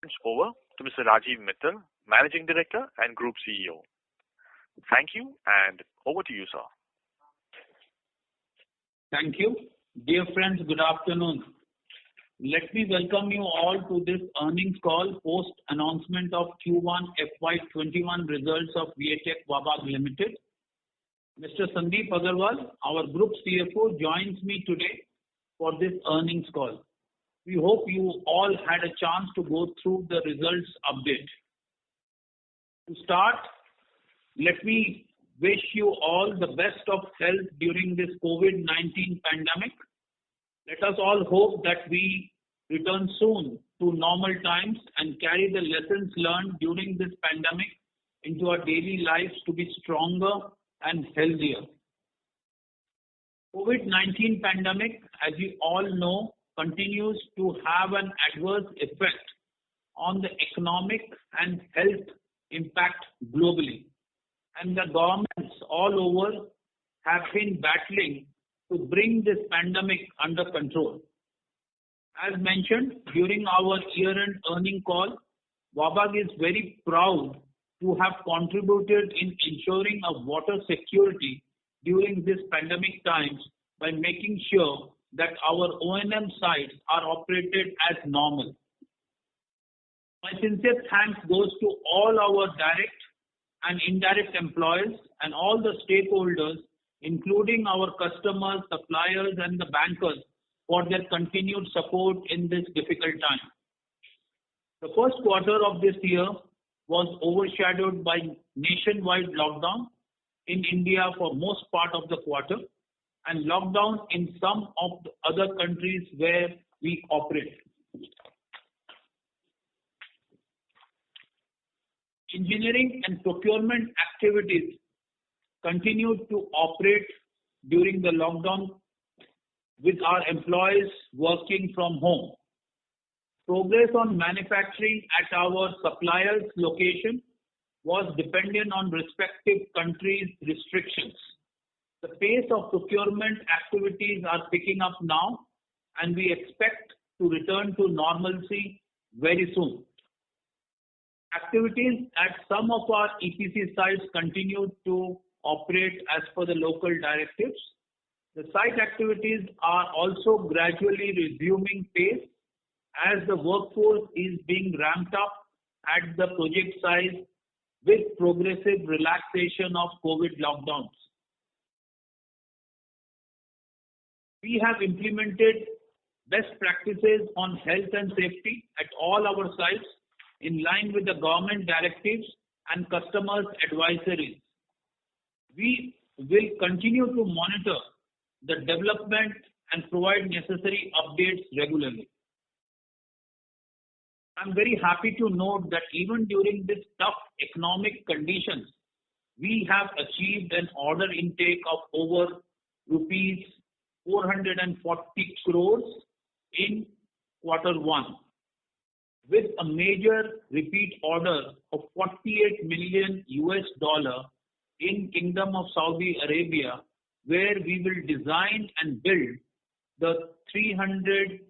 conference over to Mr. Rajiv Mittal, Managing Director and Group CEO. Thank you, and over to you, sir. Thank you. Dear friends, good afternoon. Let me welcome you all to this earnings call post announcement of Q1FY21 results of Vatech Wabag Limited. Mr. Sandeep Agarwal, our Group CFO, joins me today for this earnings call. We hope you all had a chance to go through the results update. To start, let me wish you all the best of health during this COVID-19 pandemic. Let us all hope that we return soon to normal times and carry the lessons learned during this pandemic into our daily lives to be stronger and healthier. COVID-19 pandemic, as you all know, continues to have an adverse effect on the economic and health impact globally. And the governments all over have been battling to bring this pandemic under control. As mentioned during our year-end earning call, Wabag is very proud to have contributed in ensuring of water security during this pandemic times by making sure that our O&M sites are operated as normal. My sincere thanks goes to all our direct and indirect employees and all the stakeholders, including our customers, suppliers, and the bankers, for their continued support in this difficult time. The first quarter of this year was overshadowed by nationwide lockdown in India for most part of the quarter and lockdown in some of the other countries where we operate. Engineering and procurement activities continued to operate during the lockdown with our employees working from home. Progress on manufacturing at our suppliers' location was dependent on respective countries' restrictions. The pace of procurement activities are picking up now, and we expect to return to normalcy very soon. Activities at some of our EPC sites continued to operate as per the local directives. The site activities are also gradually resuming pace as the workforce is being ramped up at the project site with progressive relaxation of COVID lockdowns. We have implemented best practices on health and safety at all our sites in line with the government directives and customers' advisories. We will continue to monitor the development and provide necessary updates regularly. I'm very happy to note that even during this tough economic conditions, we have achieved an order intake of over rupees 440 crores in quarter one, with a major repeat order of $48 million in Kingdom of Saudi Arabia, where we will design and build the 300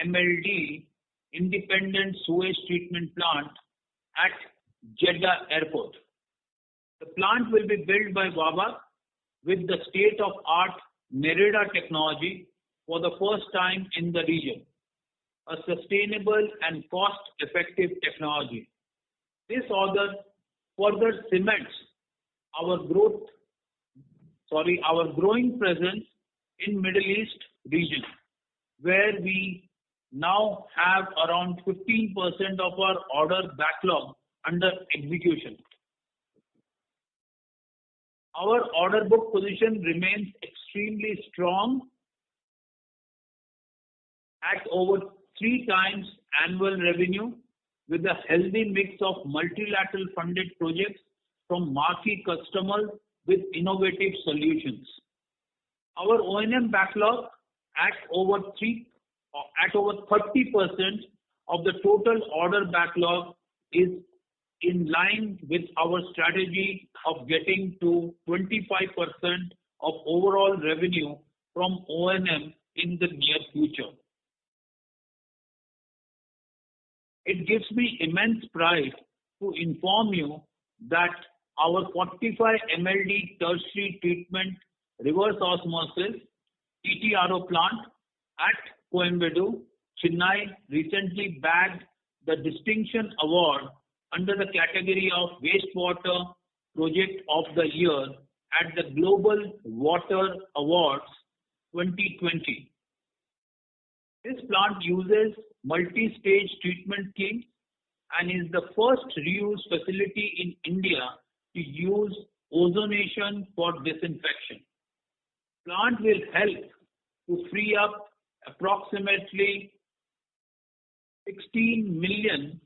MLD independent sewage treatment plant at Jeddah Airport. The plant will be built by Wabag with the state-of-art Merida technology for the first time in the region, a sustainable and cost-effective technology. This order further cements our growing presence in Middle East region, where we now have around 15% of our order backlog under execution. Our order book position remains extremely strong at over 3 times annual revenue with a healthy mix of multilateral funded projects from marquee customers with innovative solutions. Our O&M backlog at over 30% of the total order backlog is in line with our strategy of getting to 25% of overall revenue from O&M in the near future. It gives me immense pride to inform you that our 45 MLD tertiary treatment reverse osmosis TTRO plant at Coimbatore, Chennai recently bagged the distinction award under the category of Wastewater Project of the Year at the Global Water Awards 2020. This plant uses multi-stage treatment schemes and is the first reuse facility in India to use ozonation for disinfection. Plant will help to free up approximately 16 million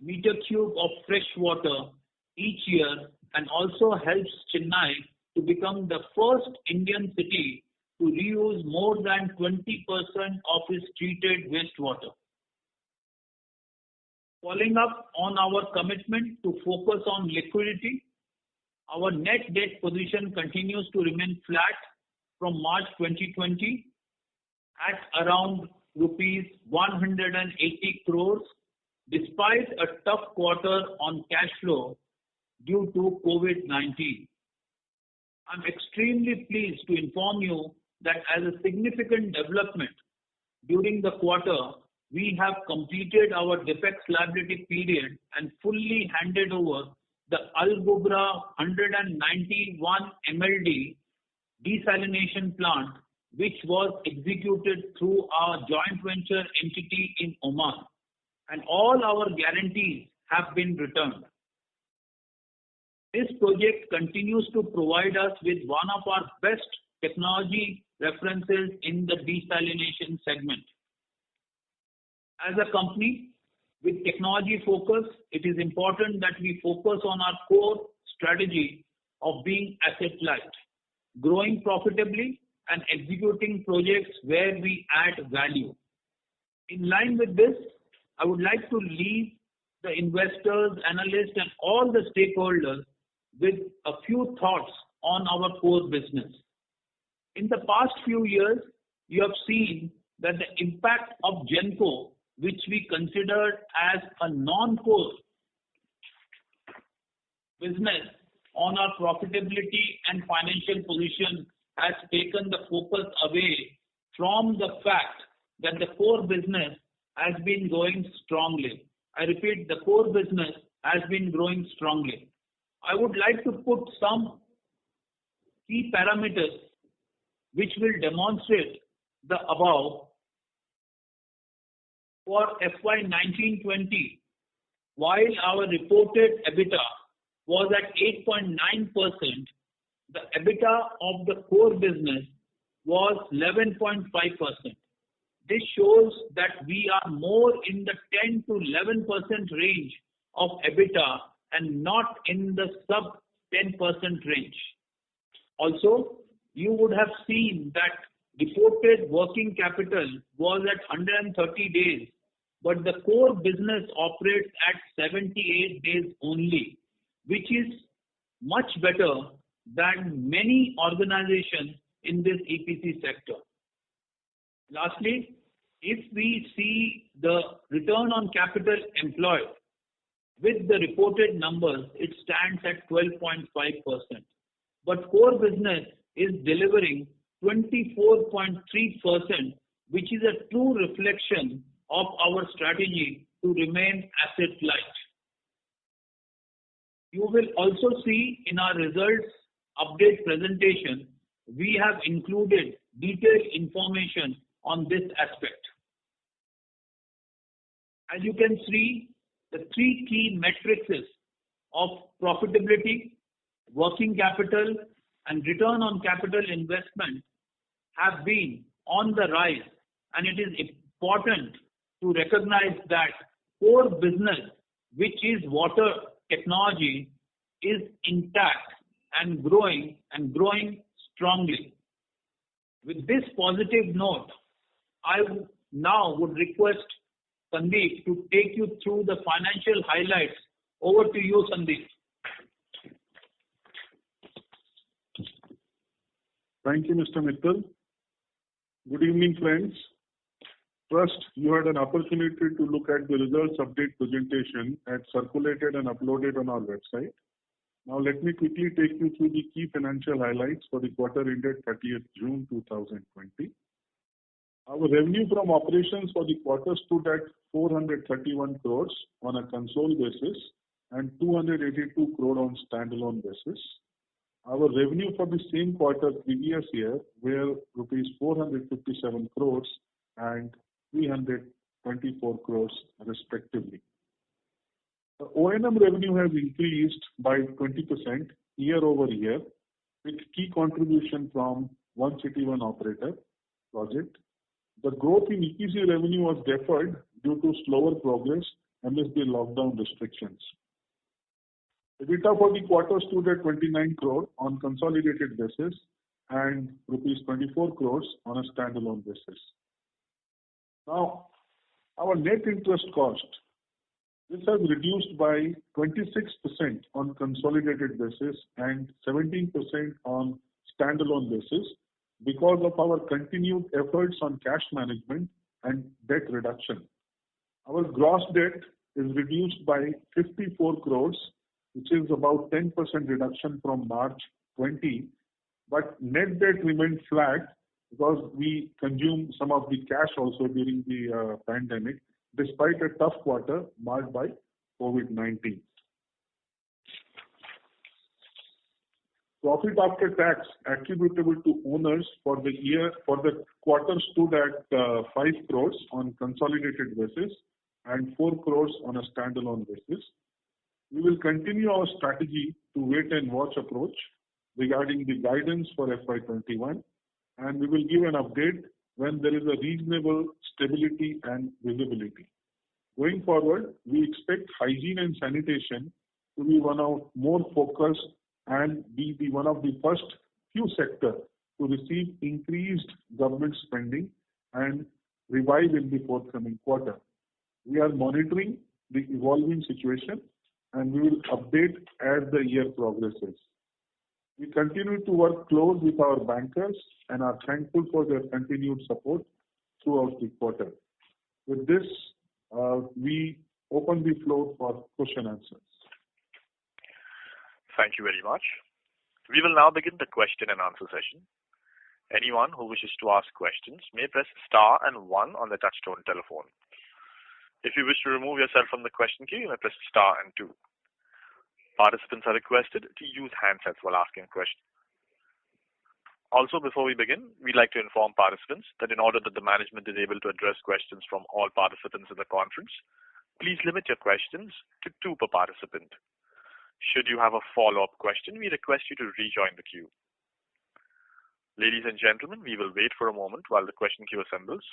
meter cube of fresh water each year and also helps Chennai to become the first Indian city to reuse more than 20% of its treated wastewater. Following up on our commitment to focus on liquidity, our net debt position continues to remain flat from March 2020 at around rupees 180 crores despite a tough quarter on cash flow due to COVID-19. I'm extremely pleased to inform you that as a significant development during the quarter, we have completed our defects liability period and fully handed over the Al Gubra 191 MLD desalination plant, which was executed through our joint venture entity in Oman, and all our guarantees have been returned. This project continues to provide us with one of our best technology references in the desalination segment. As a company with technology focus, it is important that we focus on our core strategy of being asset light, growing profitably and executing projects where we add value. In line with this, I would like to leave the investors, analysts and all the stakeholders with a few thoughts on our core business. In the past few years, you have seen that the impact of Genco, which we considered as a non-core business on our profitability and financial position, has taken the focus away from the fact that the core business has been growing strongly. I repeat, the core business has been growing strongly. I would like to put some key parameters which will demonstrate the above. For FY 19-20, while our reported EBITDA was at 8.9%, the EBITDA of the core business was 11.5%. This shows that we are more in the 10 to 11% range of EBITDA and not in the sub 10% range. Also, you would have seen that reported working capital was at 130 days, but the core business operates at 78 days only, which is much better than many organizations in this EPC sector. Lastly, if we see the return on capital employed, with the reported numbers, it stands at 12.5%. But core business is delivering 24.3%, which is a true reflection of our strategy to remain asset light. You will also see in our results update presentation, we have included detailed information on this aspect. As you can see, the three key metrics of profitability, working capital, and return on capital investment have been on the rise, and it is important to recognize that core business, which is water technology, is intact and growing strongly. With this positive note, I now would request Sandeep to take you through the financial highlights. Over to you, Sandeep. Thank you, Mr. Mittal. Good evening, friends. Trust you had an opportunity to look at the results update presentation as circulated and uploaded on our website. Now let me quickly take you through the key financial highlights for the quarter ended 30th June 2020. Our revenue from operations for the quarter stood at 431 crores on a consolidated basis and 282 crore on standalone basis. Our revenue for the same quarter previous year were rupees 457 crores and 324 crores respectively. The O&M revenue has increased by 20% year over year with key contribution from One City One Operator project. The growth in EPC revenue was deferred due to slower progress amidst the lockdown restrictions. EBITDA for the quarter stood at 29 crore on consolidated basis and rupees 24 crores on a standalone basis. Now, our net interest cost, this has reduced by 26% on consolidated basis and 17% on standalone basis because of our continued efforts on cash management and debt reduction. Our gross debt is reduced by 54 crores, which is about 10% reduction from March 20, but net debt remained flat because we consumed some of the cash also during the pandemic, despite a tough quarter marked by COVID-19. Profit after tax attributable to owners for the quarter stood at 5 crores on consolidated basis and 4 crores on a standalone basis. We will continue our strategy to wait and watch approach regarding the guidance for FY21, and we will give an update when there is a reasonable stability and visibility. Going forward, we expect hygiene and sanitation to be one of more focused and be one of the first few sectors to receive increased government spending and revive in the forthcoming quarter. We are monitoring the evolving situation and we will update as the year progresses. We continue to work close with our bankers and are thankful for their continued support throughout the quarter. With this, we open the floor for question answers. Thank you very much. We will now begin the question and answer session. Anyone who wishes to ask questions may press star and 1 on the touchtone telephone. If you wish to remove yourself from the question queue, you may press star and 2. Participants are requested to use handsets while asking questions. Also, before we begin, we'd like to inform participants that in order that the management is able to address questions from all participants in the conference, please limit your questions to 2 per participant. Should you have a follow-up question, we request you to rejoin the queue. Ladies and gentlemen, we will wait for a moment while the question queue assembles.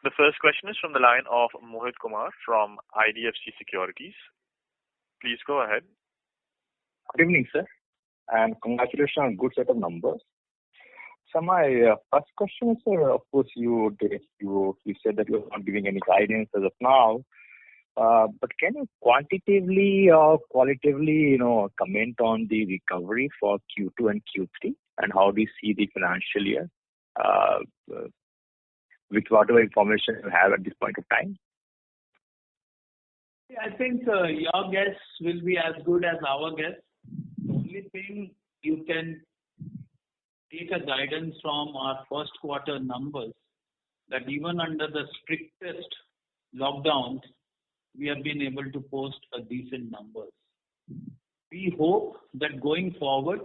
The first question is from the line of Mohit Kumar from IDFC Securities. Please go ahead. Good evening, sir, and congratulations on a good set of numbers. So my first question is, sir, of course, you said that you're not giving any guidance as of now, but can you quantitatively or qualitatively, comment on the recovery for Q2 and Q3, and how do you see the financial year with whatever information you have at this point of time? I think your guess will be as good as our guess. The only thing you can take a guidance from our first quarter numbers that even under the strictest lockdowns, we have been able to post a decent numbers. We hope that going forward,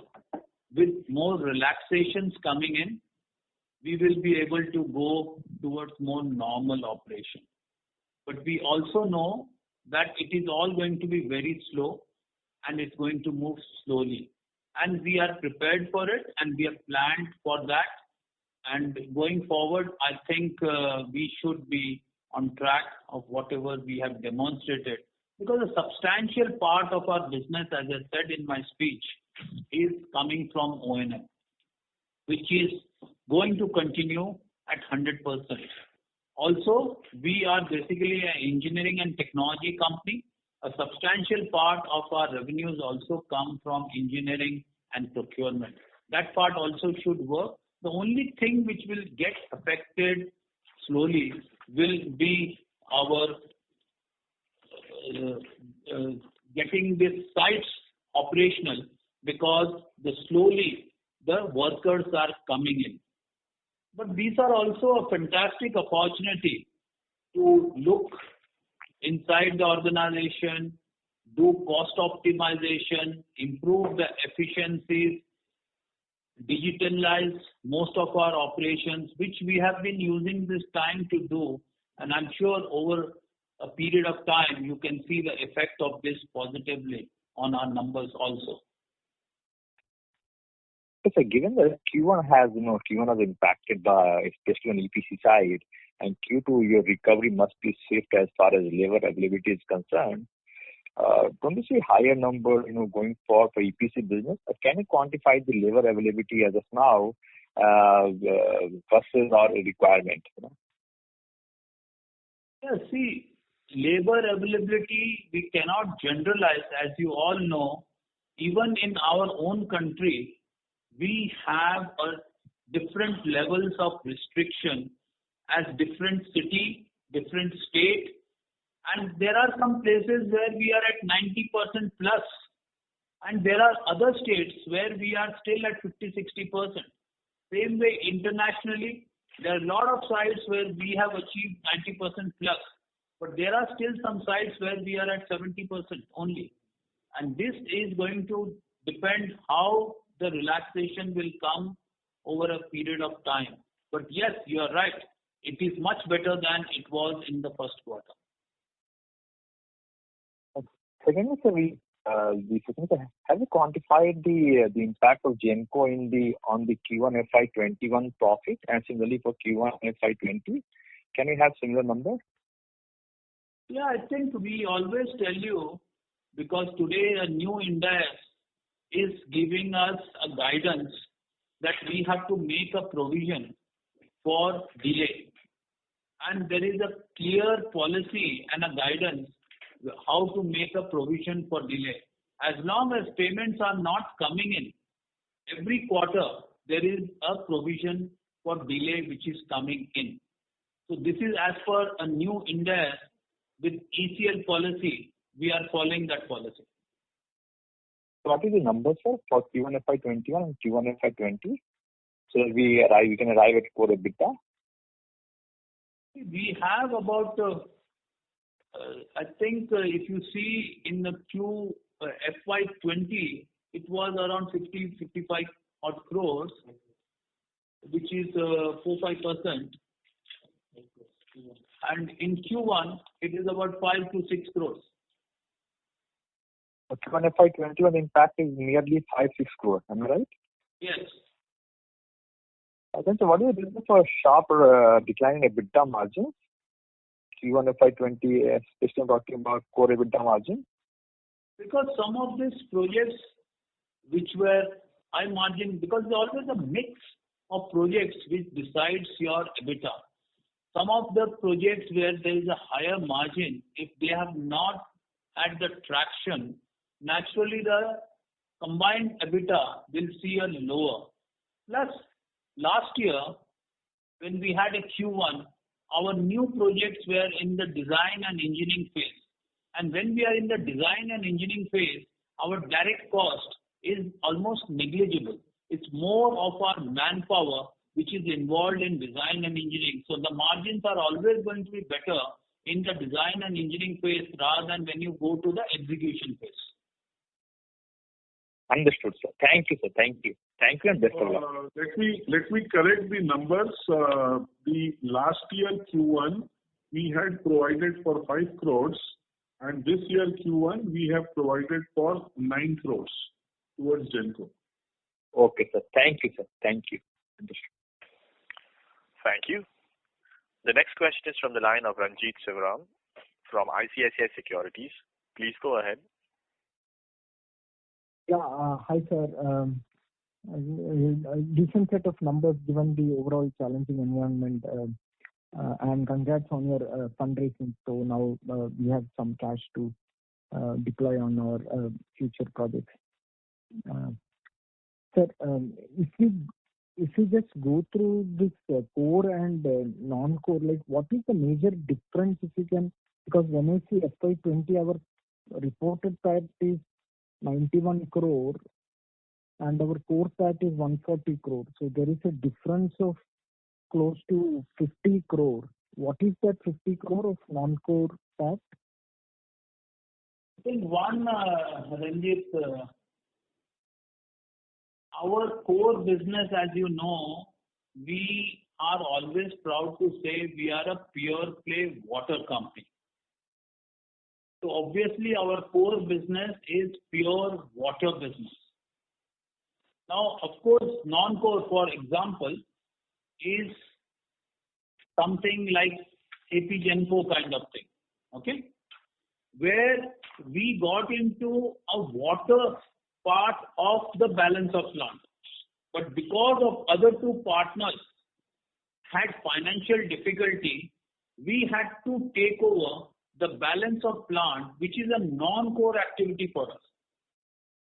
with more relaxations coming in, we will be able to go towards more normal operation. But we also know that it is all going to be very slow and it's going to move slowly. And we are prepared for it and we have planned for that. And going forward, I think we should be on track of whatever we have demonstrated. Because a substantial part of our business, as I said in my speech, is coming from O&M, which is going to continue at 100%. Also, we are basically an engineering and technology company. A substantial part of our revenues also come from engineering and procurement. That part also should work. The only thing which will get affected slowly will be our getting these sites operational, because slowly the workers are coming in. But these are also a fantastic opportunity to look inside the organization, do cost optimization, improve the efficiencies, digitalize most of our operations, which we have been using this time to do. And I'm sure over a period of time, you can see the effect of this positively on our numbers also. So given that Q1 has impacted by, especially on EPC side, and Q2 your recovery must be swift as far as labor availability is concerned. Don't you see higher number, going forward for EPC business? Can you quantify the labor availability as of now versus our requirement? Yeah, see, labor availability we cannot generalize, as you all know. Even in our own country, we have different levels of restriction as different city, different state, and there are some places where we are at 90% plus, and there are other states where we are still at 50-60%. Same way internationally, there are a lot of sites where we have achieved 90% plus, but there are still some sites where we are at 70% only. And this is going to depend how the relaxation will come over a period of time. But yes, you are right. It is much better than it was in the first quarter. Secondly, sir, have you quantified the impact of Genco on the Q1FY21 profit, and similarly for Q1FY20? Can you have similar numbers? Yeah, I think we always tell you, because today a new index is giving us a guidance that we have to make a provision for delay. And there is a clear policy and a guidance how to make a provision for delay. As long as payments are not coming in, every quarter there is a provision for delay which is coming in. So this is as per a new index with ECL policy. We are following that policy. What is the number, sir, for Q1FY21 and Q1FY20? So that we can arrive at core EBITDA? We have about, I think if you see in the Q1FY20, it was around 55 odd crores, which is 4-5%. And in Q1, it is about 5 to 6 crores. Q1FY21 impact is nearly 5-6 crores, am I right? Yes. Okay, so what is the reason for a sharp decline in EBITDA margin? Q1FY20, especially talking about core EBITDA margin? Because some of these projects which were high margin, because there's always a mix of projects which decides your EBITDA. Some of the projects where there is a higher margin, if they have not had the traction, naturally the combined EBITDA will see a lower. Plus, last year, when we had a Q1, our new projects were in the design and engineering phase. And when we are in the design and engineering phase, our direct cost is almost negligible. It's more of our manpower which is involved in design and engineering. So the margins are always going to be better in the design and engineering phase rather than when you go to the execution phase. Understood, sir. Thank you, sir. Thank you. Thank you and best of luck. Let me correct the numbers. The last year Q1, we had provided for 5 crores, and this year Q1, we have provided for 9 crores towards Genco. Okay, sir. Thank you, sir. Thank you. Understood. Thank you. The next question is from the line of Ranjit Sivaram from ICICI Securities. Please go ahead. Yeah, hi sir. A decent set of numbers given the overall challenging environment, and congrats on your fundraising. So now we have some cash to deploy on our future projects. Sir, if you just go through this core and non-core, like what is the major difference if you can? Because when I see FY20, our reported PAT is 91 crore and our core PAT is 140 crore. So there is a difference of close to 50 crore. What is that 50 crore of non-core PAT? I think one, Ranjit, our core business, as you know, we are always proud to say we are a pure play water company. So obviously our core business is pure water business. Now, of course, non-core, for example, is something like AP Genco kind of thing, okay? Where we got into a water part of the balance of plant. But because of other two partners had financial difficulty, we had to take over the balance of plant, which is a non-core activity for us.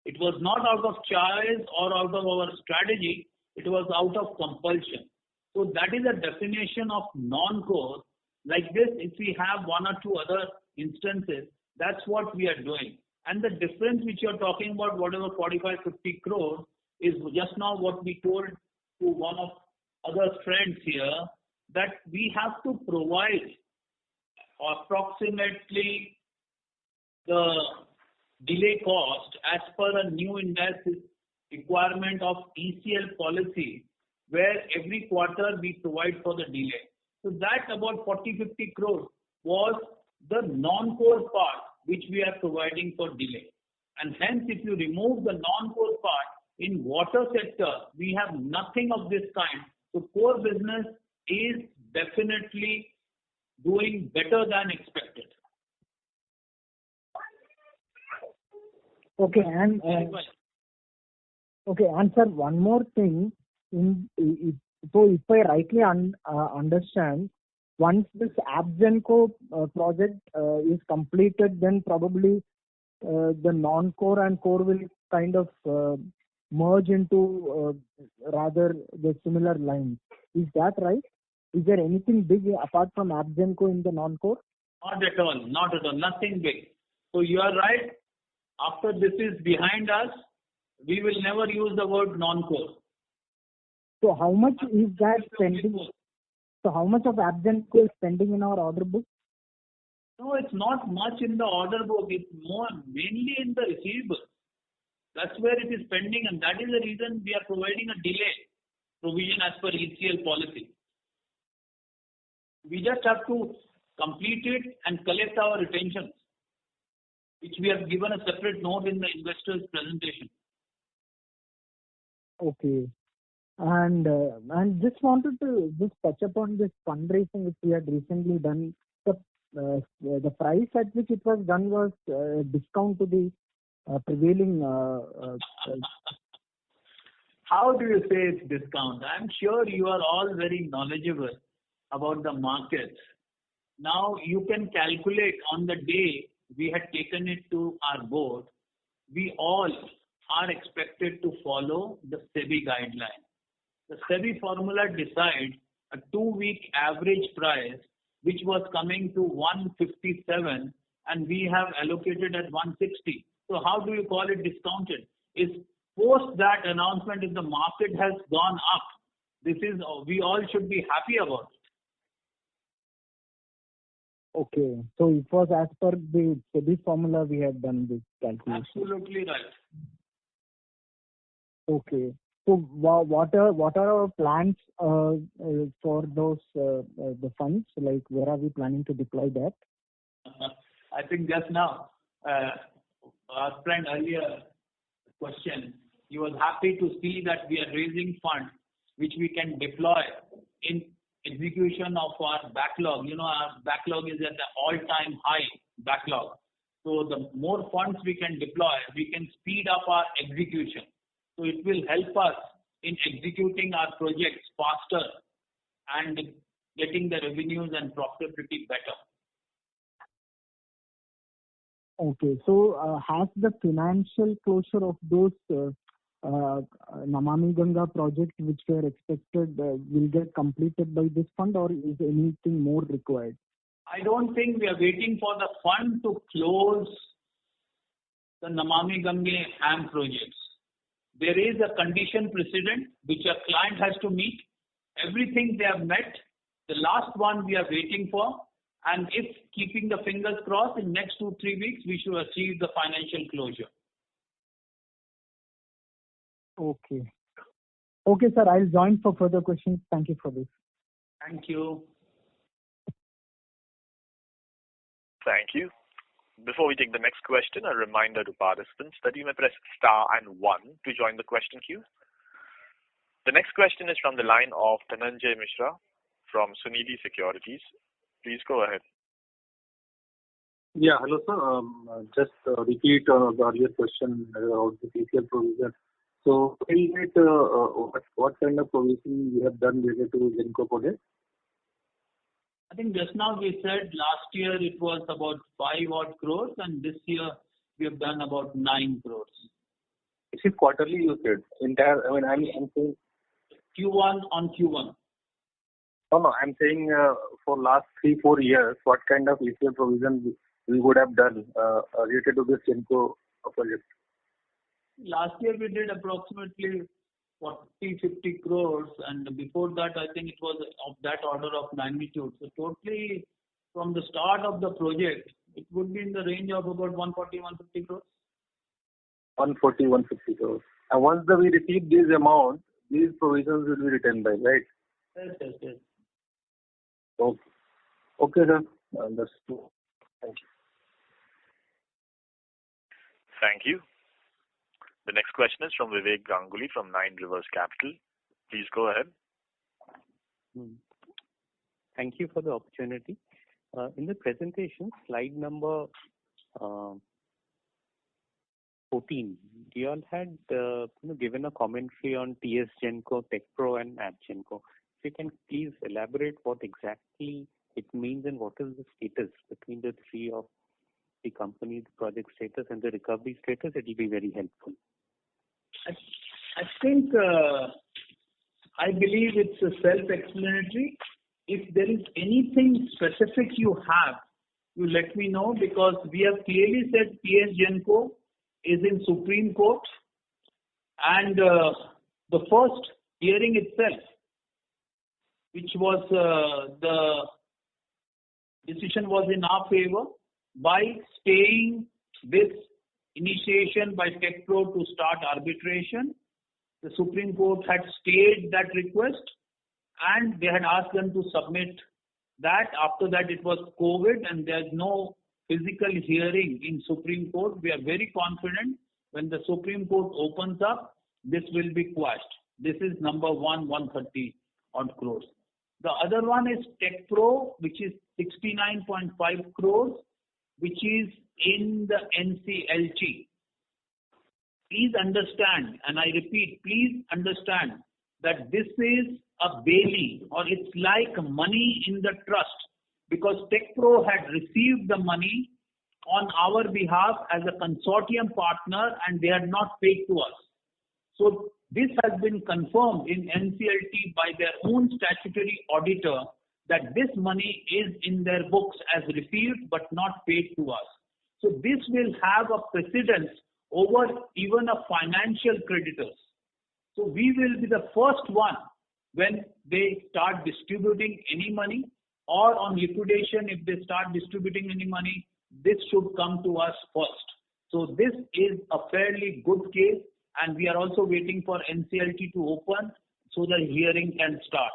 It was not out of choice or out of our strategy, it was out of compulsion. So that is a definition of non-core. Like this, if we have one or two other instances, that's what we are doing. And the difference which you're talking about, whatever 45-50 crore, is just now what we told to one of other friends here, that we have to provide approximately the delay cost as per a new industry requirement of ECL policy, where every quarter we provide for the delay. So that about 40-50 crore was the non-core part which we are providing for delay. And hence, if you remove the non-core part, in water sector, we have nothing of this kind. So core business is definitely doing better than expected. Okay, and sir, one more thing. So if I rightly understand, once this Abgenco project is completed, then probably the non-core and core will kind of merge into rather the similar lines. Is that right? Is there anything big apart from Abgenco in the non-core? Not at all. Nothing big. So you are right. After this is behind us, we will never use the word non-core. So how much is that pending? So how much of Abgenco is pending in our order book? No, it's not much in the order book. It's mainly in the receivables. That's where it is pending, and that is the reason we are providing a delay provision as per ECL policy. We just have to complete it and collect our retentions, which we have given a separate note in the investors' presentation. Okay. And just wanted to just touch upon this fundraising which we had recently done. The price at which it was done was discount to the prevailing. How do you say it's discount? I'm sure you are all very knowledgeable about the markets. Now you can calculate on the day we had taken it to our board, we all are expected to follow the SEBI guideline. The SEBI formula decides a 2-week average price which was coming to 157 and we have allocated at 160. So how do you call it discounted? Is post that announcement, if the market has gone up, we all should be happy about it. Okay, so it was as per the SEBI formula we had done this calculation. Absolutely right. Okay. So what are our plans for those the funds? Like where are we planning to deploy that? I think just now, our friend earlier question, he was happy to see that we are raising funds which we can deploy in execution of our backlog. You know, our backlog is at the all-time high backlog. So the more funds we can deploy, we can speed up our execution. So it will help us in executing our projects faster and getting the revenues and profitability better. Okay, so has the financial closure of those Namami Ganga project which were expected will get completed by this fund, or is anything more required? I don't think we are waiting for the fund to close the Namami Gange HAM projects. There is a condition precedent which a client has to meet. Everything they have met. The last one we are waiting for. And if keeping the fingers crossed, in next 2-3 weeks, we should achieve the financial closure. Okay. Okay, sir. I'll join for further questions. Thank you for this. Thank you. Thank you. Before we take the next question, a reminder to participants that you may press star and 1 to join the question queue. The next question is from the line of Dhananjay Mishra from Sunidhi Securities. Please go ahead. Yeah, hello sir. Just repeat the earlier question about the PCL provision. So, what kind of provision you have done related to Genco project? I think just now we said last year it was about 5 odd crores, and this year we have done about 9 crores. This is quarterly you said. I'm saying Q1 on Q1. No, I'm saying for last 3-4 years, what kind of PCL provision we would have done related to this Genco project? Last year we did approximately 40-50 crores, and before that I think it was of that order of magnitude. So totally from the start of the project, it would be in the range of about 140-150 crores. 140-150 crores. And once we receive this amount, these provisions will be returned by, right? Yes. Okay, sir. Understood. Thank you. Thank you. The next question is from Vivek Ganguly from 9 Rivers Capital. Please go ahead. Thank you for the opportunity. In the presentation, slide number 14, you all had given a commentary on TS Genco, Tech Pro, and App Genco. If you can please elaborate what exactly it means and what is the status between the three of the company, the project status and the recovery status, it will be very helpful. I think, I believe it's self-explanatory. If there is anything specific you have, you let me know, because we have clearly said TS Genco is in Supreme Court, and the first hearing itself, which was the decision was in our favor by staying this initiation by Tech Pro to start arbitration. The Supreme Court had stayed that request and they had asked them to submit that. After that it was COVID and there's no physical hearing in Supreme Court. We are very confident when the Supreme Court opens up, this will be quashed. This is number 130 odd crores. The other one is Tech Pro, which is 69.5 crores, which is in the NCLT. Please understand, and I repeat, please understand that this is a bailee, or it's like money in the trust, because Tech Pro had received the money on our behalf as a consortium partner and they had not paid to us. So this has been confirmed in NCLT by their own statutory auditor that this money is in their books as received but not paid to us. So this will have a precedence over even a financial creditors. So we will be the first one when they start distributing any money, or on liquidation if they start distributing any money, this should come to us first. So this is a fairly good case, and we are also waiting for NCLT to open so the hearing can start.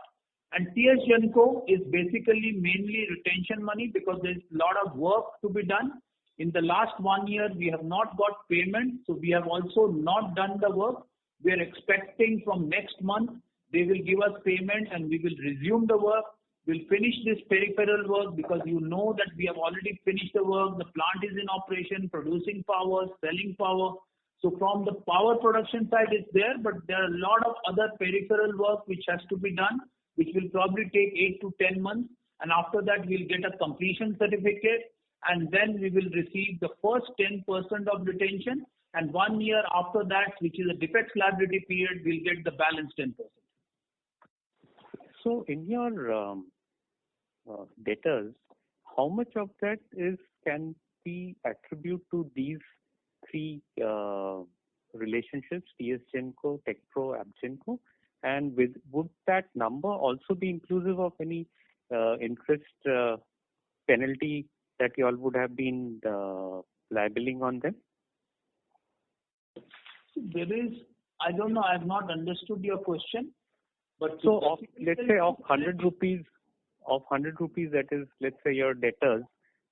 And TS Genco is basically mainly retention money because there is a lot of work to be done. In the last 1 year, we have not got payment, so we have also not done the work. We are expecting from next month, they will give us payment and we will resume the work. We'll finish this peripheral work because you know that we have already finished the work. The plant is in operation, producing power, selling power. So from the power production side it's there, but there are a lot of other peripheral work which has to be done, which will probably take 8 to 10 months. And after that, we'll get a completion certificate, and then we will receive the first 10% of retention. and 1 year after that, which is a defects liability period, we'll get the balance 10%. So in your debtors, how much of that can be attributed to these three relationships, TS Genco, TechPro, AppGenco, and would that number also be inclusive of any interest penalty that you all would have been liabiling on them? There is, I don't know, I have not understood your question. But so let's say of 100 rupees, that is, let's say your debtors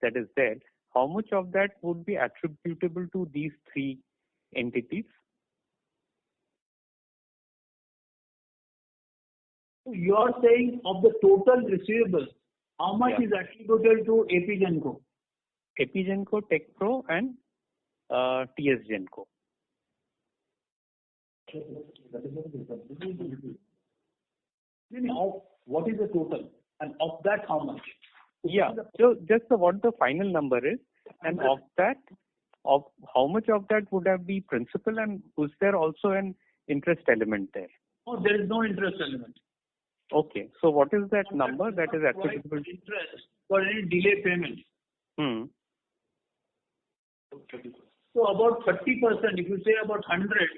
that is there, how much of that would be attributable to these three entities? You are saying of the total receivables, how much is attributable to AppGenco? AppGenco, TechPro, and TS Genco. What is the total? And of that, how much? Yeah. So just what the final number is, and of that, of how much of that would have been principal, and was there also an interest element there? Oh, there is no interest element. Okay. So what is that number that is attributable? Interest for any delay payment. So about 30%, if you say about 100,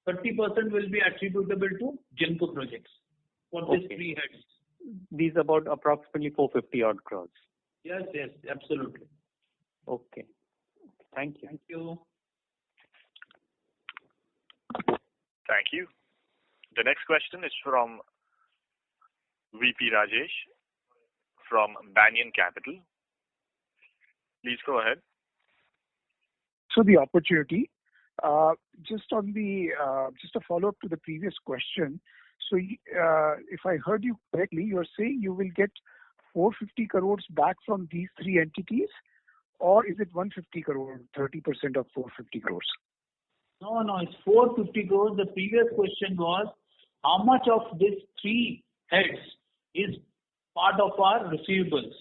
30% will be attributable to Genco projects for these three heads. These about approximately 450 odd crores. Yes, absolutely. Okay. Thank you. Thank you. Thank you. The next question is from VP Rajesh from Banyan Capital. Please go ahead. So the opportunity, just a follow-up to the previous question. So if I heard you correctly, you're saying you will get 450 crores back from these three entities, or is it 150 crores, 30% of 450 crores? No, it's 450 crores. The previous question was how much of these three heads is part of our receivables.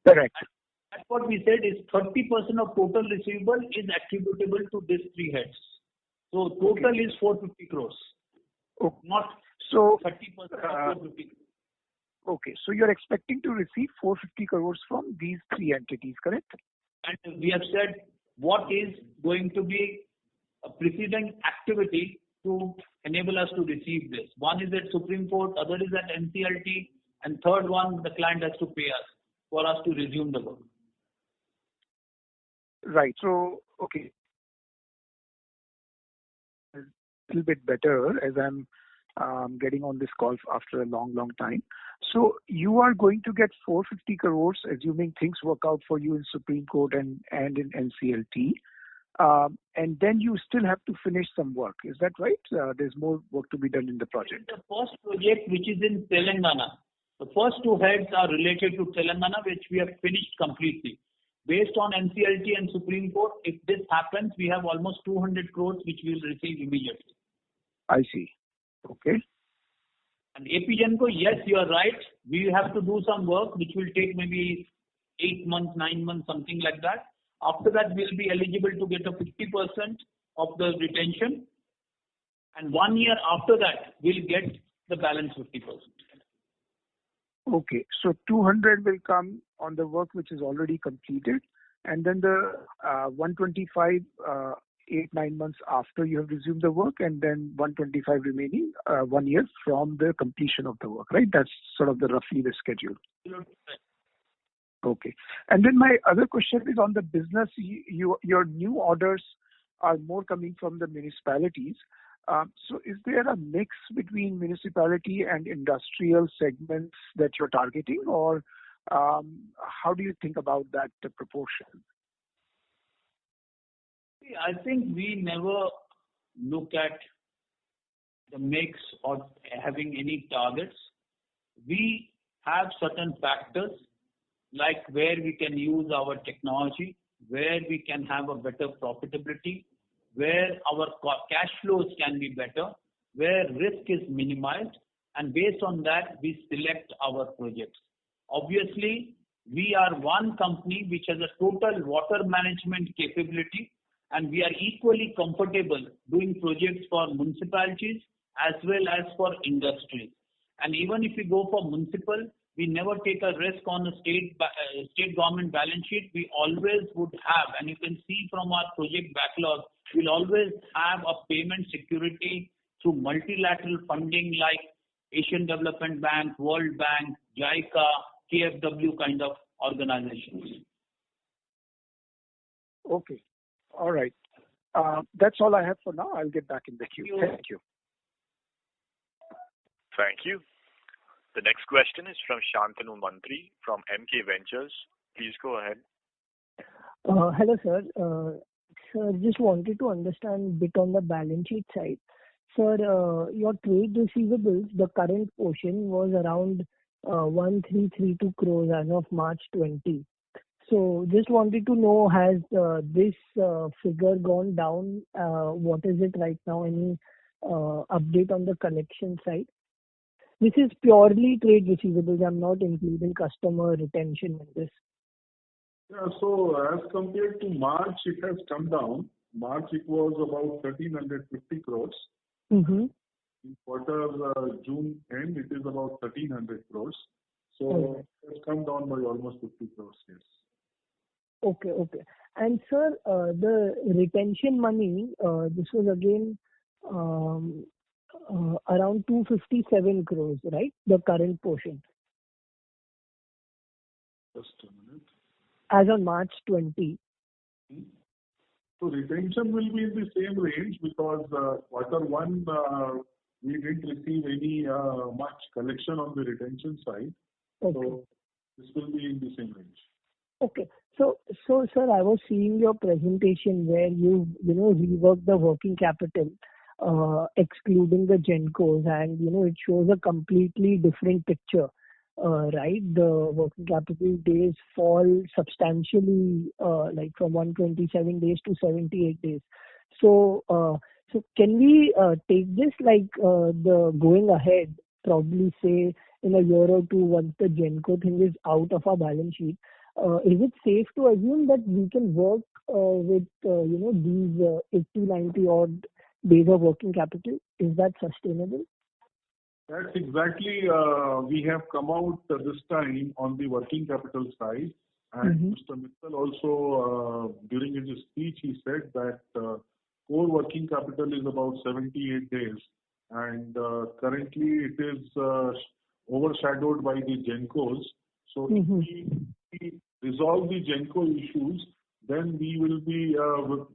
Correct. And that's what we said is 30% of total receivable is attributable to these three heads. So total is 450 crores. Okay. Not so 30% of 450 crores. Okay, so you're expecting to receive 450 crores from these three entities, correct? And we have said what is going to be a preceding activity to enable us to receive this. One is at Supreme Court, other is at NCLT, and third one, the client has to pay us for us to resume the work. Right. So, okay. A little bit better as I'm getting on this call after a long time. So you are going to get 450 crores, assuming things work out for you in Supreme Court and in NCLT. And then you still have to finish some work. Is that right? There's more work to be done in the project. The first project, which is in Telangana, the first two heads are related to Telangana, which we have finished completely. Based on NCLT and Supreme Court, if this happens, we have almost 200 crores, which we will receive immediately. I see. Okay. And AppGenco, yes, you are right. We have to do some work, which will take maybe 8 months, 9 months, something like that. After that, we'll be eligible to get a 50% of the retention. And 1 year after that, we'll get the balance 50%. Okay. So 200 will come on the work which is already completed. And then the 125, 8-9 months after you have resumed the work, and then 125 remaining 1 year from the completion of the work, right? That's sort of roughly the schedule. Okay. And then my other question is on the business. Your new orders are more coming from the municipalities. So is there a mix between municipality and industrial segments that you're targeting, or how do you think about that proportion? I think we never look at the mix or having any targets. We have certain factors like where we can use our technology, where we can have a better profitability, where our cash flows can be better, where risk is minimized, and based on that, we select our projects. Obviously, we are one company which has a total water management capability, and we are equally comfortable doing projects for municipalities as well as for industries. And even if we go for municipal, we never take a risk on the state government balance sheet. We always would have, and you can see from our project backlog, we'll always have a payment security through multilateral funding like Asian Development Bank, World Bank, JICA, KFW kind of organizations. Okay. All right. That's all I have for now. I'll get back in the queue. Thank you. Thank you. The next question is from Shantanu Mantri from MK Ventures. Please go ahead. Hello, sir. Sir, just wanted to understand a bit on the balance sheet side. Sir, your trade receivables, the current portion was around 1,332 crores as of March 20. So just wanted to know, has this figure gone down? What is it right now? Any update on the collection side? This is purely trade receivables. I'm not including customer retention in this. Yeah, so as compared to March, it has come down. March, it was about 1,350 crores. Mm-hmm. In quarter June end, it is about 1,300 crores. So it has come down by almost 50 crores, yes. Okay. And sir, the retention money, this was again around 257 crores, right? The current portion. Just a minute. As on March 20. So retention will be in the same range because quarter one, we didn't receive any much collection on the retention side. Okay. So this will be in the same range. Okay. So sir, I was seeing your presentation where you reworked the working capital, excluding the Gencos, and it shows a completely different picture, right? The working capital days fall substantially, like from 127 days to 78 days. So can we take this like the going ahead, probably say in a year or two once the Genco thing is out of our balance sheet? Is it safe to assume that we can work with these 80-90 odd days of working capital? Is that sustainable? That's exactly we have come out this time on the working capital side. And Mr. Mittal also, during his speech, he said that core working capital is about 78 days. And currently it is overshadowed by the Gencos. So if we resolve the Genco issues, then we will be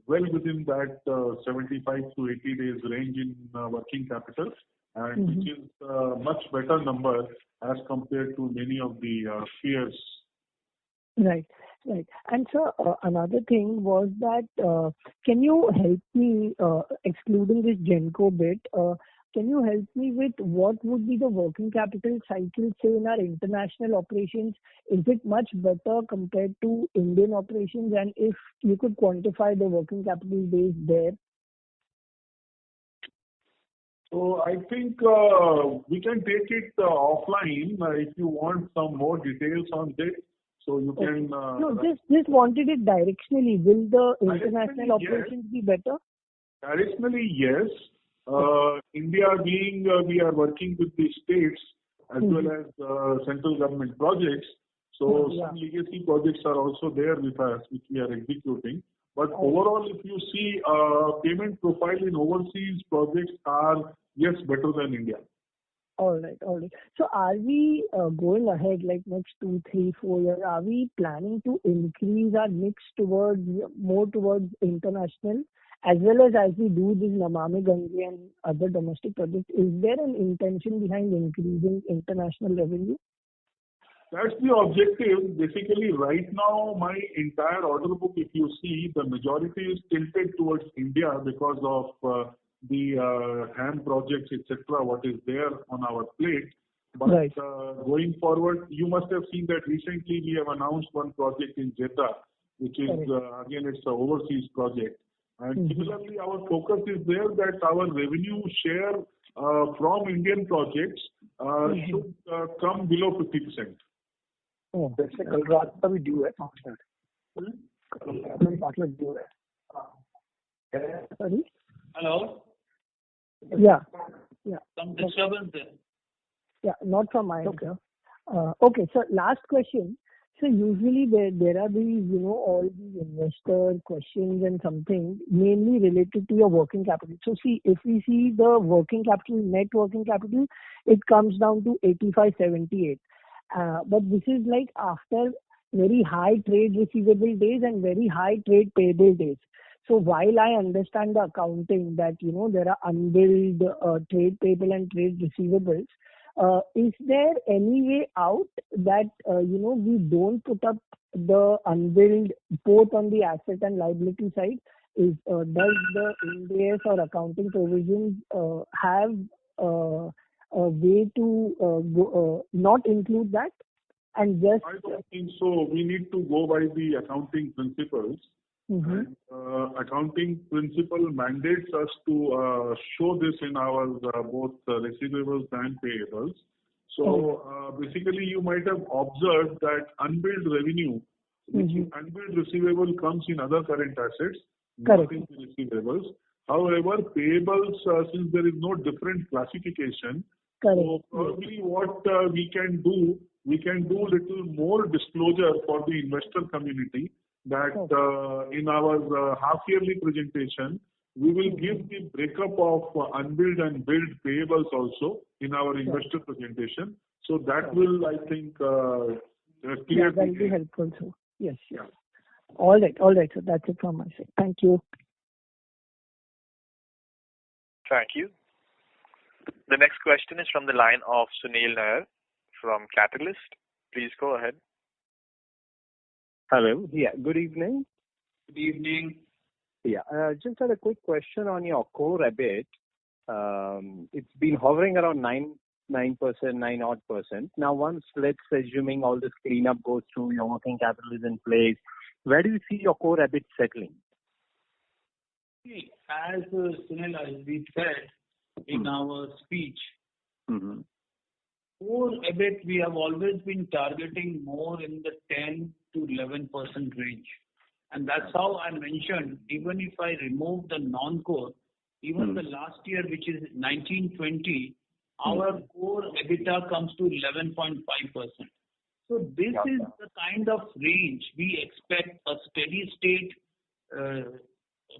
well within that 75 to 80 days range in working capital, and which is a much better number as compared to many of the peers. Right. And sir, another thing was that can you help me, excluding this Genco bit, can you help me with what would be the working capital cycle, say, in our international operations? Is it much better compared to Indian operations? And if you could quantify the working capital days there? So I think we can take it offline if you want some more details on this. So you can... No, just wanted it directionally. Will the international operations be better? Directionally, yes. India being we are working with the states as well as central government projects. So some legacy projects are also there with us, which we are executing. But overall, if you see payment profile in overseas projects are, yes, better than India. All right. So are we going ahead like next 2, 3, 4 years? Are we planning to increase our mix more towards international? As well as we do this Namami Gange and other domestic projects, is there an intention behind increasing international revenue? That's the objective. Basically, right now, my entire order book, if you see, the majority is tilted towards India because of the HAM projects, etc., what is there on our plate. But going forward, you must have seen that recently we have announced one project in Jeddah, which is, again, it's an overseas project. And similarly, our focus is there that our revenue share from Indian projects should come below 50%. Oh, that's a Kolkata we do it. Sorry? Hello? Yeah. Some disturbance there. Yeah, not from my end, sir. Okay, so last question. So usually there are these, all these investor questions and something mainly related to your working capital. So see, if we see the working capital, net working capital, it comes down to 85-78. But this is like after very high trade receivable days and very high trade payable days. So while I understand the accounting that, there are unbilled trade payable and trade receivables, is there any way out that, we don't put up the unbilled both on the asset and liability side? Does the Ind AS or accounting provisions have a way to not include that? And just I don't think so. We need to go by the accounting principles. Mhm. And accounting principle mandates us to show this in our both receivables and payables. So basically, you might have observed that unbilled revenue, which unbilled receivable comes in other current assets, not in the receivables. However, payables, since there is no different classification, so probably what we can do little more disclosure for the investor community that in our half-yearly presentation, we will give the breakup of unbilled and billed payables also in our investor presentation. So that will, I think, clear. Yeah, that will be helpful, sir. Yes. Yeah. All right, sir. That's it from my side. Thank you. Thank you. The next question is from the line of Sunil Nair from Catalyst. Please go ahead. Hello. Yeah, good evening. Good evening. Yeah, just had a quick question on your core EBIT. It's been hovering around 9%. Now, once, let's assuming all this cleanup goes through, your working capital is in place, where do you see your core EBIT settling? See, as Sunil, as we said in our speech, core EBIT, we have always been targeting more in the 10 to 11% range. And that's how I mentioned, even if I remove the non-core, even the last year, which is 19-20, our core EBITDA comes to 11.5%. So this is the kind of range we expect a steady state.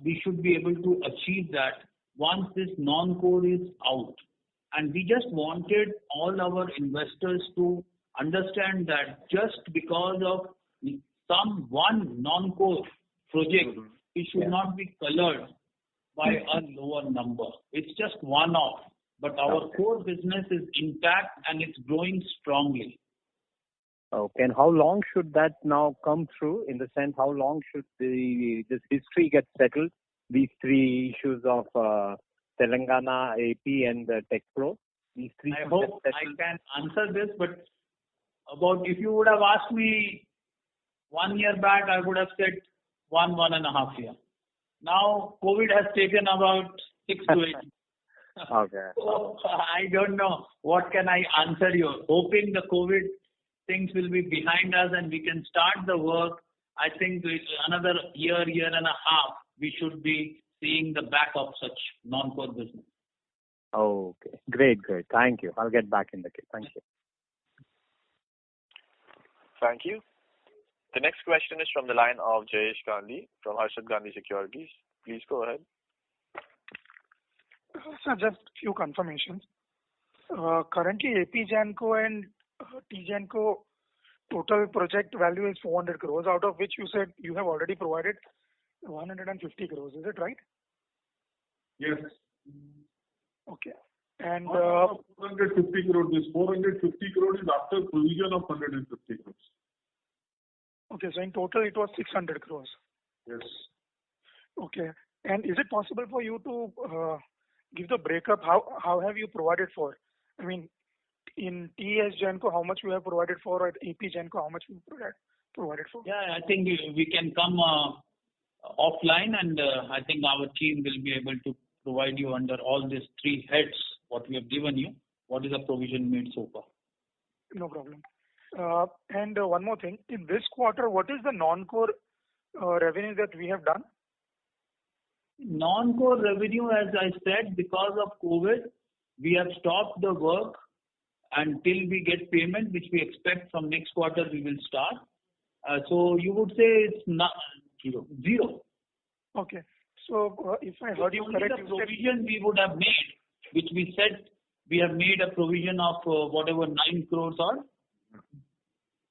We should be able to achieve that once this non-core is out. And we just wanted all our investors to understand that just because of some one non-core project, it should not be colored by a lower number. It's just one-off. But our core business is intact and it's growing strongly. Okay, and how long should that now come through? In the sense, how long should this history get settled? These three issues of Telangana, AP, and Tech Pro. These three. I hope I can answer this, but if you would have asked me 1 year back, I would have said 1.5 years. Now, COVID has taken about 6 to 8 years. Okay. So I don't know what can I answer you. Hoping the COVID things will be behind us and we can start the work. I think another year and a half, we should be seeing the back of such non-core business. Okay. Great. Thank you. I'll get back in the queue. Thank you. Thank you. The next question is from the line of Jayesh Gandhi from Arshad Gandhi Securities. Please go ahead. Sir, just few confirmations. Currently, AP Genco and T Genco total project value is 400 crores, out of which you said you have already provided 150 crores. Is it right? Yes. Okay. And 450 crores. This 450 crores is after provision of 150 crores. Okay, so in total it was 600 crores. Yes. Okay. And is it possible for you to give the breakup? How have you provided for? I mean, in TS Genco, how much you have provided for? At AP Genco, how much you provided for? Yeah, I think we can come offline, and I think our team will be able to provide you under all these three heads what we have given you. What is the provision made so far? No problem. And one more thing. In this quarter, what is the non-core revenue that we have done? Non-core revenue, as I said, because of COVID, we have stopped the work until we get payment, which we expect from next quarter we will start. So you would say it's not zero. Okay. So if I heard you correct, the provision we would have made, which we said we have made a provision of whatever 9 crores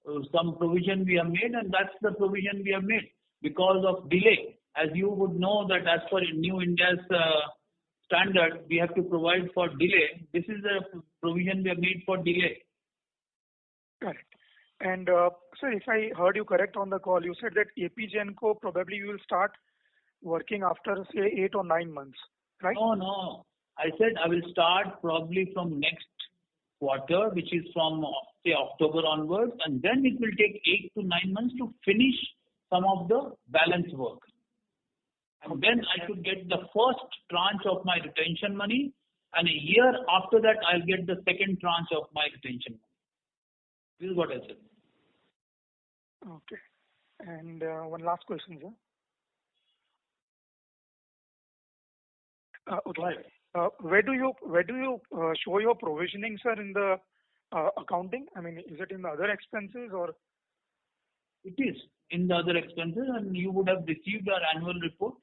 or some provision we have made, and that's the provision we have made because of delay. As you would know that as per New India's standard, we have to provide for delay. This is the provision we have made for delay. Correct. And sir, if I heard you correct on the call, you said that AP Genco probably you will start working after say 8 or 9 months, right? No. I said I will start probably from next quarter, which is from say October onwards, and then it will take 8 to 9 months to finish some of the balance work. And then I should get the first tranche of my retention money, and a year after that I'll get the second tranche of my retention money. This is what I said. Okay. And one last question, sir. Okay. Where do you show your provisioning, sir, in the accounting? I mean, is it in the other expenses or? It is in the other expenses, and you would have received our annual report,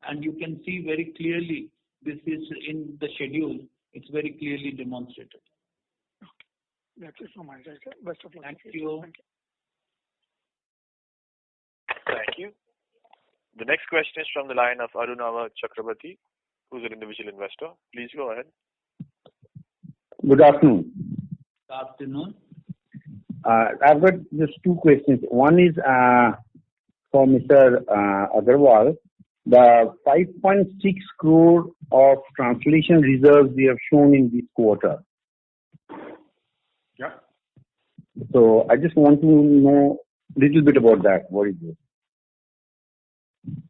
and you can see very clearly this is in the schedule. It's very clearly demonstrated. Okay. That's it from my side, sir. Best of luck. Thank you. Thank you. The next question is from the line of Arunava Chakrabarti, who's an individual investor. Please go ahead. Good afternoon. Good afternoon. I've got just two questions. One is for Mr. Agarwal. The 5.6 crore of translation reserves we have shown in this quarter. Yeah. So I just want to know a little bit about that. What is it?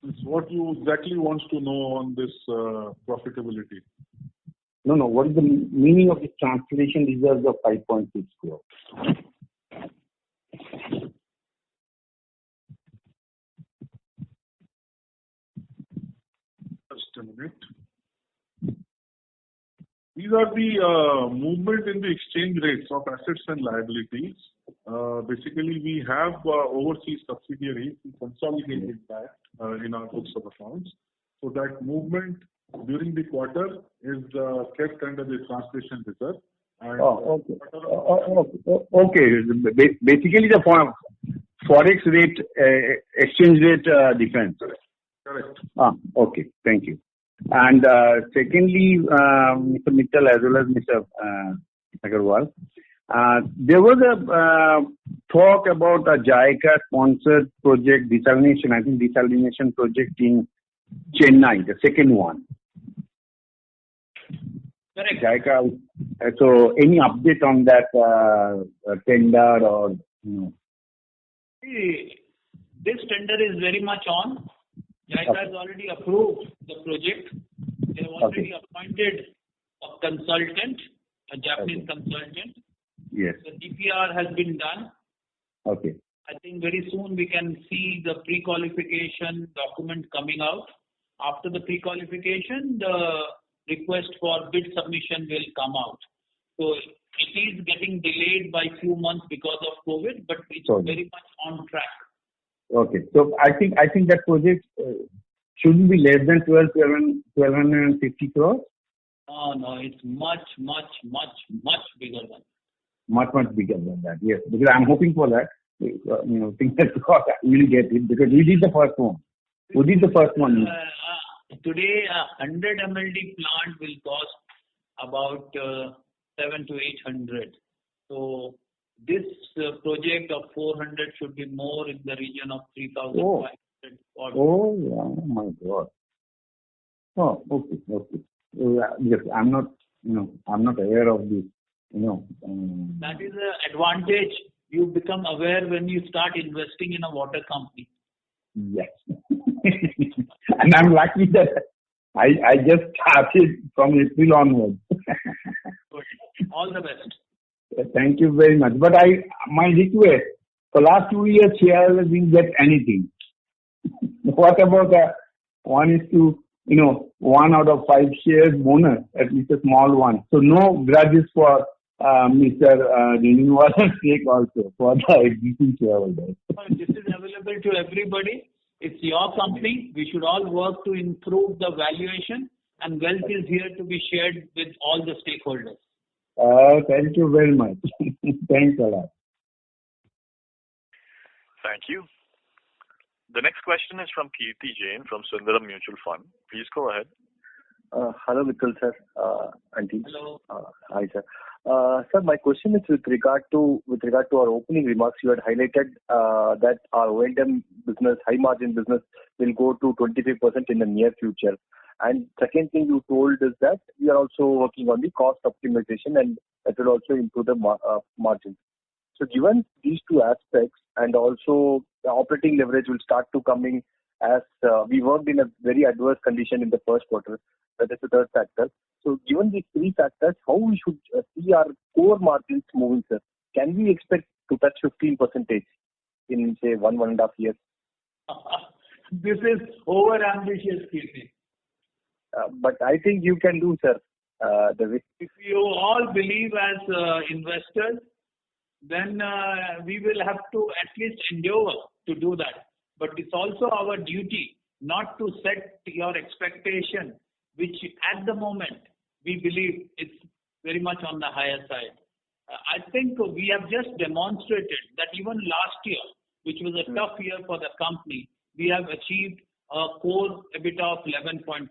It's what you exactly want to know on this profitability. No. What is the meaning of the translation reserves of 5.6 crore? Just a minute. These are the movement in the exchange rates of assets and liabilities. Basically, we have overseas subsidiaries consolidated that in our books of accounts. So that movement during the quarter is kept under the translation reserve. And okay. Basically, the forex rate, exchange rate difference. Correct. Okay. Thank you. And secondly, Mr. Mittal as well as Mr. Agarwal, there was a talk about a JICA-sponsored project, desalination project in Chennai, the second one. Correct. JICA. So, any update on that tender or? See, this tender is very much on. JICA has already approved the project. They have already appointed a consultant, a Japanese consultant. Yes. The DPR has been done. Okay. I think very soon we can see the pre-qualification document coming out. After the pre-qualification, the request for bid submission will come out. So it is getting delayed by few months because of COVID, but it's very much on track. Okay. So I think that project shouldn't be less than 1,250 crores. No, it's much bigger than that. Much bigger than that. Yes, because I'm hoping for that. Fingers crossed we'll get it because we did the first one. Today, 100 MLD plant will cost about 700 to 800. So this project of 400 should be more in the region of 3,500. Oh my God. Oh, okay. Yes, I'm not aware of this. That is the advantage. You become aware when you start investing in a water company. Yes. And I'm lucky that I just started from April onwards. All the best. Thank you very much. But my request, for last 2 years, shareholders didn't get anything. What about 1:2 1 out of 5 shares bonus, at least a small one. So no grudges for Mr. Renewal's sake also for the existing shareholders. This is available to everybody. It's your company. We should all work to improve the valuation, and wealth is here to be shared with all the stakeholders. Thank you very much. Thanks a lot. Thank you. The next question is from Kirti Jain from Sundaram Mutual Fund. Please go ahead. Hello, Mittal sir. And team. Hello. Hi, sir. Sir, my question is with regard to our opening remarks. You had highlighted that our O&M business, high margin business, will go to 25% in the near future. And second thing you told is that we are also working on the cost optimization, and that will also improve the margin. So given these two aspects, and also the operating leverage will start to coming as we worked in a very adverse condition in the first quarter. That is the third factor. So given these three factors, how we should see our core margins moving, sir? Can we expect to touch 15% in, say, 1.5 years? This is over-ambitious, Kirti. But I think you can do, sir. If you all believe as investors, then we will have to at least endeavor to do that. But it's also our duty not to set your expectation, which at the moment we believe it's very much on the higher side. I think we have just demonstrated that even last year, which was a tough year for the company, we have achieved a core EBITDA of 11.5%.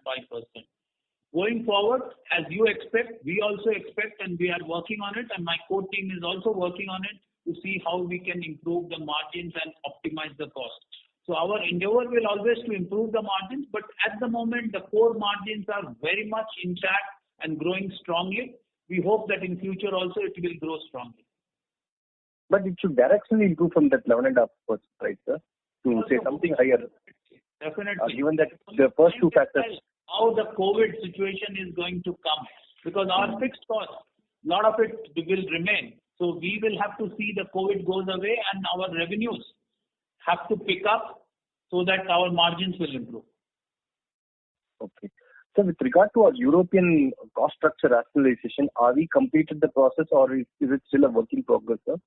Going forward, as you expect, we also expect, and we are working on it, and my core team is also working on it to see how we can improve the margins and optimize the cost. So our endeavor will always to improve the margins, but at the moment the core margins are very much intact and growing strongly. We hope that in future also it will grow strongly. But it should directionally improve from that 11.5%, right, sir? To say something higher. Definitely. Given that the first two factors. How the COVID situation is going to come, because our fixed cost, a lot of it will remain. So we will have to see the COVID goes away and our revenues have to pick up so that our margins will improve. Okay. So with regard to our European cost structure rationalization, are we completed the process or is it still a work in progress, sir?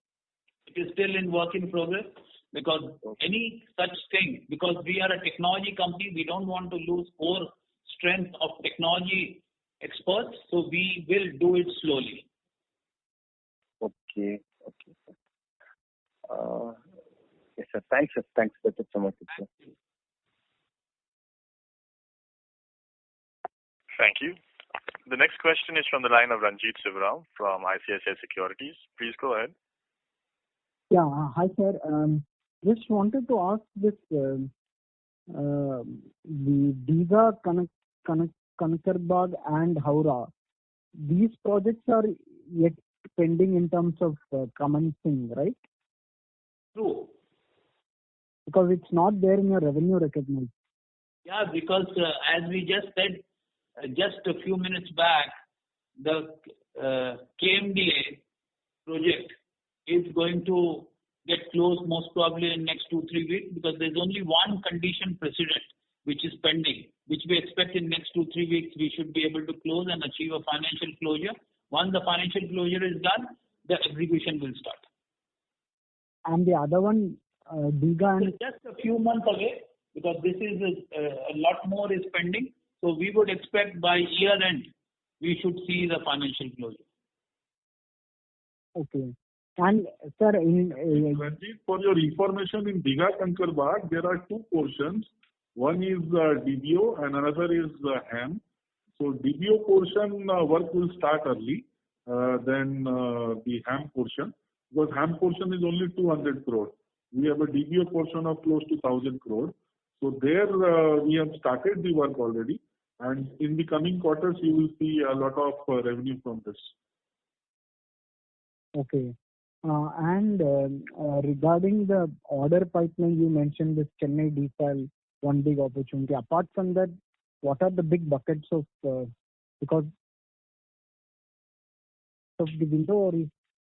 It is still in work in progress, because any such thing, because we are a technology company, we don't want to lose core strength of technology experts, so we will do it slowly. Okay. Yes, sir. Thanks, sir. Thanks. That's it so much, sir. Thank you. The next question is from the line of Ranjit Sivarao from ICICI Securities. Please go ahead. Yeah. Hi, sir. Just wanted to ask this, the Digha, Kanakarbag and Howrah, these projects are yet pending in terms of commencing, right? True. Because it's not there in your revenue recognition. Yeah, because as we just said just a few minutes back, the KMDA project is going to get closed most probably in next 2-3 weeks, because there's only one condition precedent which is pending, which we expect in next 2-3 weeks we should be able to close and achieve a financial closure. Once the financial closure is done, the execution will start. And the other one, Digha and... Just a few months away, because this is a lot more is pending. So we would expect by year end, we should see the financial closure. Okay. And sir, Ranjit, for your information, in Digha Kanakarbag, there are two portions. One is DBO and another is HAM. So DBO portion work will start early than the HAM portion, because HAM portion is only 200 crore. We have a DBO portion of close to 1,000 crore. So there we have started the work already, and in the coming quarters you will see a lot of revenue from this. Okay. And regarding the order pipeline, you mentioned this Chennai DSAL, one big opportunity. Apart from that, what are the big buckets of because of the window, or is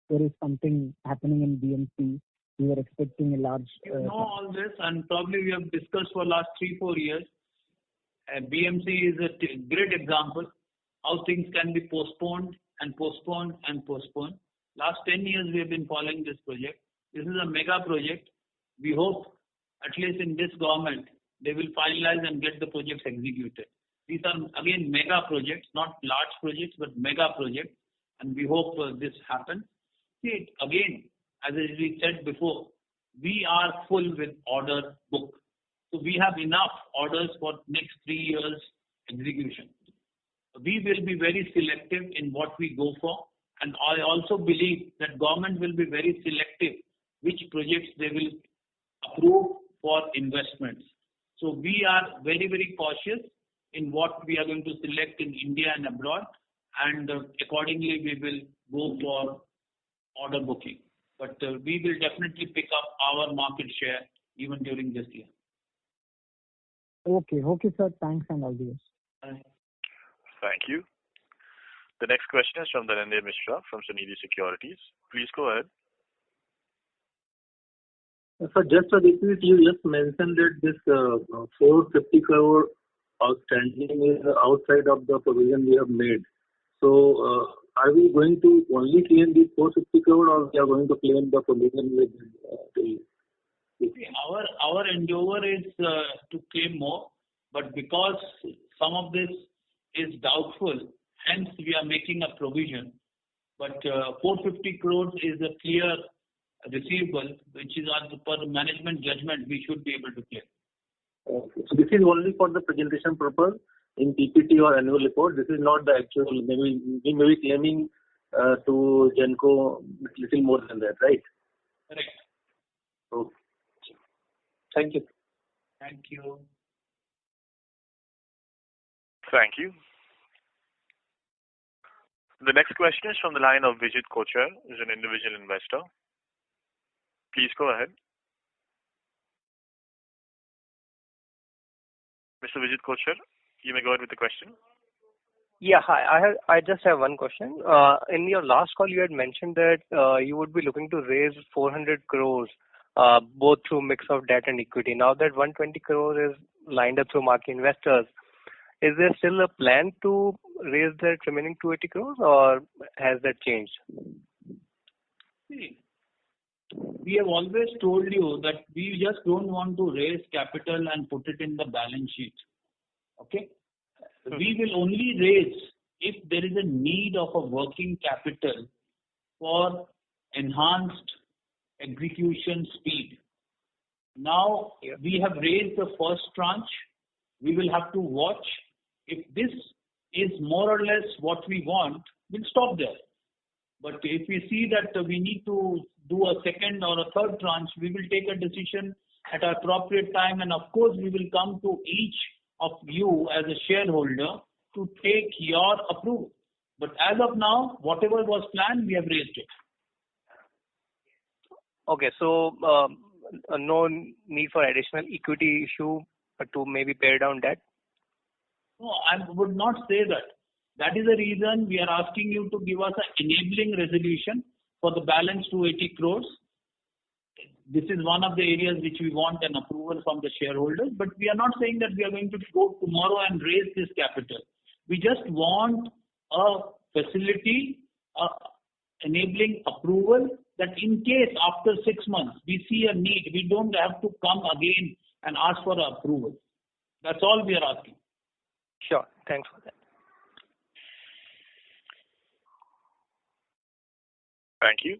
there is something happening in BMC? We were expecting a large... all this, and probably we have discussed for last 3-4 years. BMC is a great example how things can be postponed and postponed and postponed. Last 10 years we have been following this project. This is a mega project. We hope at least in this government they will finalize and get the projects executed. These are again mega projects, not large projects but mega projects, and we hope this happens. See, again, as we said before, we are full with order book. So we have enough orders for next 3 years execution. We will be very selective in what we go for, and I also believe that government will be very selective which projects they will approve for investments. So we are very, very cautious in what we are going to select in India and abroad, and accordingly we will go for order booking. But we will definitely pick up our market share even during this year. Okay, sir. Thanks and all the best. Thank you. The next question is from Dhananjay Mishra from Sunidhi Securities. Please go ahead. So just to repeat, you just mentioned that this 450 crore outstanding is outside of the provision we have made. So are we going to only claim the 450 crore or we are going to claim the provision with the... Our endeavor is to claim more, but because some of this is doubtful, hence we are making a provision. But 450 crores is a clear receivable, which is as per management judgment we should be able to claim. Okay. So this is only for the presentation purpose in PPT or annual report. This is not the actual. Maybe we may be claiming to Genco little more than that, right? Correct. Okay. Thank you. Thank you. Thank you. The next question is from the line of Vijit Kochar, who is an individual investor. Please go ahead. Mr. Vijit Kochar, you may go ahead with the question. Yeah, hi. I just have one question. In your last call, you had mentioned that you would be looking to raise 400 crores, both through mix of debt and equity. Now that 120 crores is lined up through market investors, is there still a plan to raise that remaining 280 crores, or has that changed? See, we have always told you that we just don't want to raise capital and put it in the balance sheet. Okay? We will only raise if there is a need of a working capital for enhanced execution speed. Now, we have raised the first tranche. We will have to watch. If this is more or less what we want, we'll stop there. But if we see that we need to do a second or a third tranche, we will take a decision at an appropriate time, and of course we will come to each of you as a shareholder to take your approval. But as of now, whatever was planned, we have raised it. Okay, so no need for additional equity issue to maybe pare down debt? No, I would not say that. That is the reason we are asking you to give us an enabling resolution for the balance 280 crores. This is one of the areas which we want an approval from the shareholders, but we are not saying that we are going to go tomorrow and raise this capital. We just want a facility, enabling approval, that in case after 6 months we see a need, we don't have to come again and ask for approval. That's all we are asking. Sure. Thanks for that. Thank you.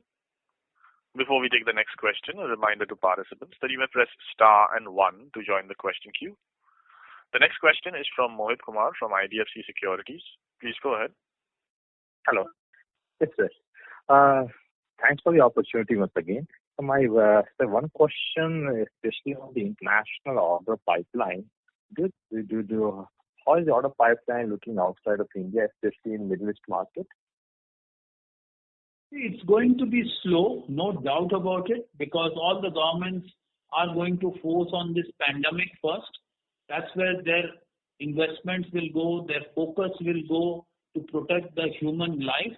Before we take the next question, a reminder to participants that you may press star and 1 to join the question queue. The next question is from Mohit Kumar from IDFC Securities. Please go ahead. Hello. Yes, sir. Thanks for the opportunity once again. So my one question, especially on the international order pipeline, how is the order pipeline looking outside of India, especially in Middle East market? It's going to be slow, no doubt about it, because all the governments are going to force on this pandemic first. That's where their investments will go, their focus will go to protect the human life.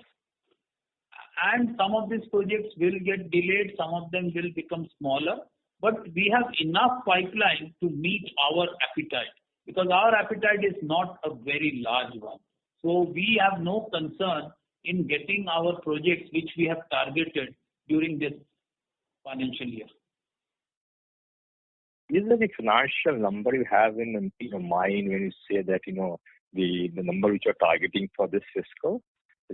And some of these projects will get delayed, some of them will become smaller. But we have enough pipeline to meet our appetite. because our appetite is not a very large one. So we have no concern in getting our projects which we have targeted during this financial year. Is there any financial number you have in your mind when you say that, the number which you're targeting for this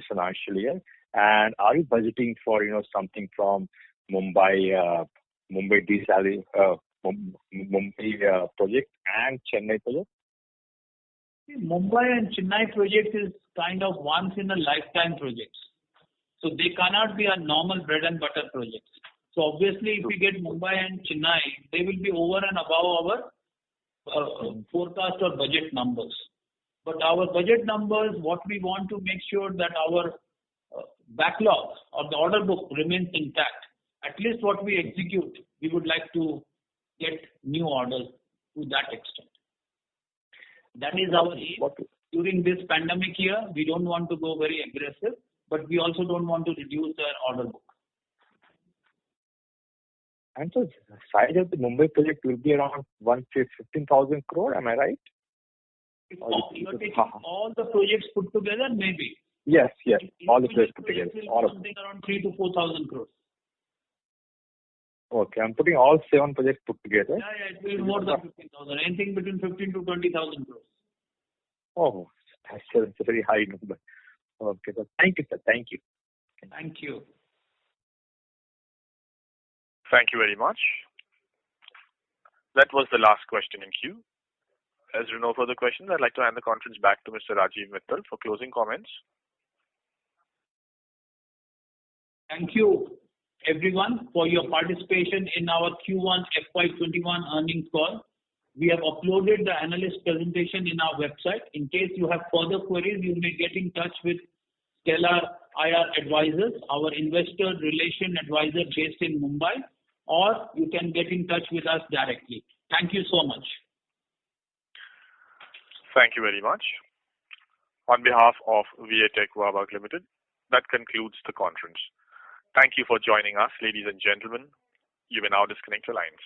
financial year? And are you budgeting for, something from Mumbai project and Chennai project? Mumbai and Chennai project is kind of once in a lifetime projects. So they cannot be a normal bread and butter projects. So obviously if we get Mumbai and Chennai, they will be over and above our forecast or budget numbers. But our budget numbers, what we want to make sure that our backlog or the order book remains intact. At least what we execute, we would like to get new orders to that extent. That is our aim. During this pandemic year, we don't want to go very aggressive, but we also don't want to reduce our order book. And so the size of the Mumbai project will be around 15,000 crore, am I right? You're taking all the projects put together, maybe. Yes, all the projects put together. All of them. Something around 3,000 to 4,000 crores. Okay, I'm putting all 7 projects put together. Yeah, it will be more than 15,000. Anything between 15 to 20,000 crores. Oh, that's a very high number. Okay, so thank you, sir. Thank you. Thank you. Thank you very much. That was the last question in queue. As there are no further questions, I'd like to hand the conference back to Mr. Rajiv Mittal for closing comments. Thank you, everyone, for your participation in our Q1FY21 earnings call. We have uploaded the analyst presentation in our website. In case you have further queries, you may get in touch with Stellar IR Advisors, our investor relation advisor based in Mumbai, or you can get in touch with us directly. Thank you so much. Thank you very much. On behalf of Vatech Wabag Limited, that concludes the conference. Thank you for joining us, ladies and gentlemen. You may now disconnect your lines.